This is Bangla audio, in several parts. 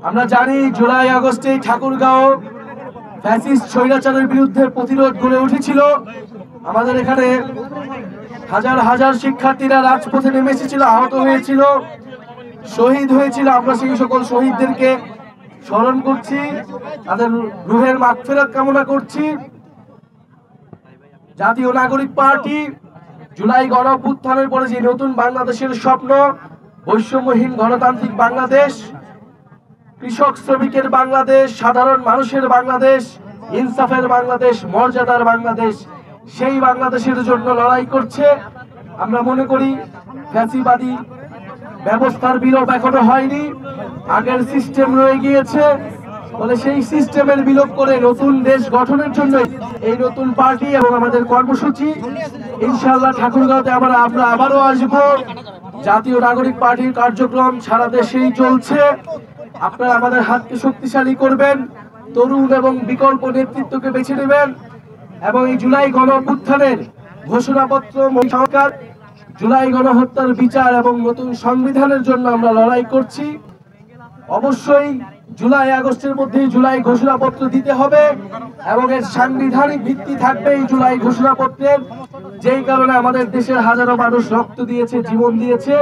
আমরা জানি জুলাই আগস্টে ঠাকুরগাঁও ফ্যাসিস্ট স্বৈরাচারের বিরুদ্ধে প্রতিরোধ গড়ে উঠেছিল। আমাদের এখানে হাজার হাজার শিক্ষার্থীরা রাজপথে নেমে এসেছিল, আহত হয়েছিল, শহীদ হয়েছিল। আমরা সেই সকল শহীদদেরকে স্মরণ করছি, তাদের রুহের মাগফিরাত কামনা করছি। জাতীয় নাগরিক পার্টি জুলাই গণ অভ্যুত্থানের পরে যে নতুন বাংলাদেশের স্বপ্ন, বৈষম্যহীন গণতান্ত্রিক বাংলাদেশ, কৃষক শ্রমিকের বাংলাদেশ, সাধারণ মানুষের বাংলাদেশ, ইনসাফের বাংলাদেশ, মর্যাদার বাংলাদেশ, সেই বাংলাদেশের জন্য লড়াই করছে। আমরা মনে করি ফ্যাসিবাদী ব্যবস্থার বিলোপ এখনো হয়নি, আগের সিস্টেম রয়ে গিয়েছে। বলে সেই সিস্টেমের বিলোপ করে নতুন দেশ গঠনের জন্য এই নতুন পার্টি এবং আমাদের কর্মসূচি। ইনশাআল্লাহ ঠাকুরগাঁওতে আমরা আবারও আসব। জাতীয় নাগরিক পার্টির কার্যক্রম সারা দেশেই চলছে। আপনারা আমাদের হাতকে শক্তিশালী করবেন, তরুণ এবং বিকল্প নেতৃত্বকে বেছে নেবেন এবং এই জুলাই গণ অভ্যুত্থানের ঘোষণাপত্র সরকার জুলাই গণহত্যার বিচার এবং নতুন সংবিধানের জন্য আমরা লড়াই করছি। অবশ্যই জুলাই আগস্টের মধ্যে জুলাই ঘোষণাপত্র দিতে হবে এবং এর সাংবিধানিক ভিত্তি থাকবে এই জুলাই ঘোষণাপত্রের। যেই কারণে আমাদের দেশের হাজারো মানুষ রক্ত দিয়েছে, জীবন দিয়েছে,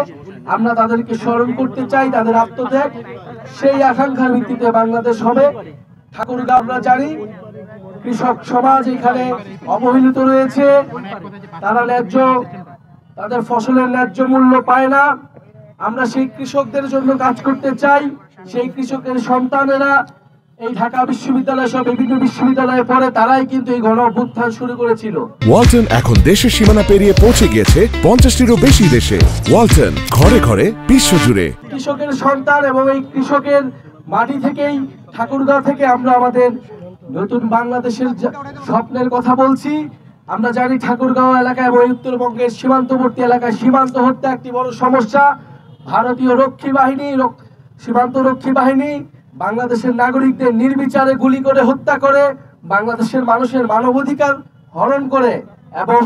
আমরা তাদেরকে স্মরণ করতে চাই, তাদের আত্মত্যাগ। সেই আকাঙ্ক্ষার ভিত্তিতে বাংলাদেশ হবে। ঠাকুরগাঁও আমরা জানি কৃষক সমাজ এখানে অবহেলিত রয়েছে, তারা তাদের ফসলের ন্যায্য মূল্য পায় না। আমরা সেই কৃষকদের জন্য কাজ করতে চাই। সেই কৃষকের সন্তানেরা এই ঢাকা বিশ্ববিদ্যালয় সহ বিভিন্ন বিশ্ববিদ্যালয়ে পড়ে, তারাই কিন্তু এই গণ অভ্যুত্থান শুরু করেছিল। ওয়ালটন এখন দেশের সীমানা পেরিয়ে পৌঁছে গিয়েছে 50টিরও বেশি দেশে। ওয়ালটন, ঘরে ঘরে বিশ্বজুড়ে। কৃষকের সন্তান এবং এই কৃষকের মাটি থেকেই, ঠাকুরগাঁও থেকে আমরা আমাদের নতুন বাংলাদেশের স্বপ্নের কথা বলছি। আমরা জানি ঠাকুরগাঁও এলাকা এবং উত্তরবঙ্গের সীমান্তবর্তী এলাকায় সীমান্ত হত্যা একটি বড় সমস্যা। ভারতীয় সীমান্ত রক্ষী বাহিনী বাংলাদেশের নাগরিকদের নির্বিচারে গুলি করে হত্যা করে, বাংলাদেশের মানুষের মানবাধিকার হরণ করে। এবং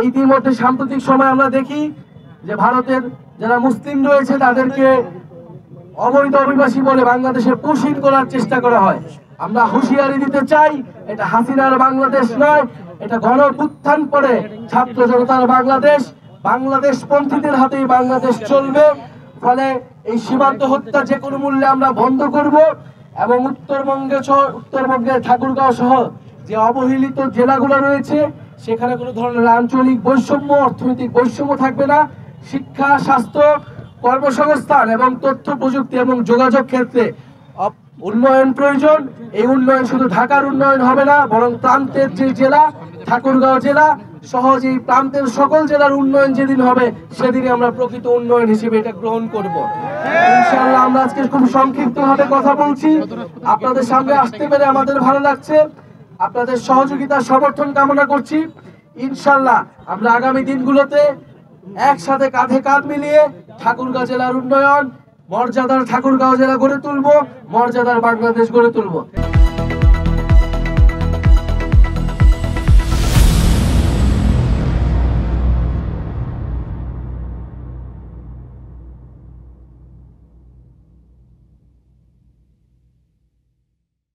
ইতিমধ্যে সাম্প্রতিক সময় আমরা দেখি যে ভারতের যারা মুসলিম রয়েছে তাদেরকে অবৈধ অভিবাসী বলে বাংলাদেশে পুষিন করার চেষ্টা করা হয়। আমরা হুঁশিয়ারি দিতে চাই, এটা হাসিনার বাংলাদেশ নয়, এটা গণ অভ্যুত্থান পরে ছাত্র জনতার বাংলাদেশ। বাংলাদেশ পন্থীদের হাতেই বাংলাদেশ চলবে। ফলে এই সীমান্ত হত্যা যে কোনো মূল্যে আমরা বন্ধ করব এবং উত্তরবঙ্গের ঠাকুরগাঁও সহ যে অবহেলিত জেলাগুলো রয়েছে সেখানে কোনো ধরনের আঞ্চলিক বৈষম্য, অর্থনৈতিক বৈষম্য থাকবে না। শিক্ষা, স্বাস্থ্য, কর্মসংস্থান এবং তথ্য প্রযুক্তি এবং যোগাযোগ ক্ষেত্রে উন্নয়ন প্রয়োজন। এই উন্নয়ন শুধু ঢাকার উন্নয়ন হবে না, বরং প্রান্তের যে জেলা ঠাকুরগাঁও জেলা সহ এই প্রান্তের সকল জেলার উন্নয়ন যেদিন হবে সেদিনই আমরা প্রকৃত উন্নয়ন হিসেবে এটা গ্রহণ করব। ইনশাআল্লাহ আমরা আজকে খুব সংক্ষিপ্তভাবে কথা বলছি, আপনাদের সামনে আসতে পেরে আমাদের ভালো লাগছে। আপনাদের সহযোগিতা সমর্থন কামনা করছি। ইনশাআল্লাহ আমরা আগামী দিনগুলোতে একসাথে কাঁধে কাঁধ মিলিয়ে ঠাকুরগাঁও জেলার উন্নয়ন, মর্যাদার ঠাকুরগাঁও জেলা গড়ে তুলব, মর্যাদার বাংলাদেশ গড়ে তুলব।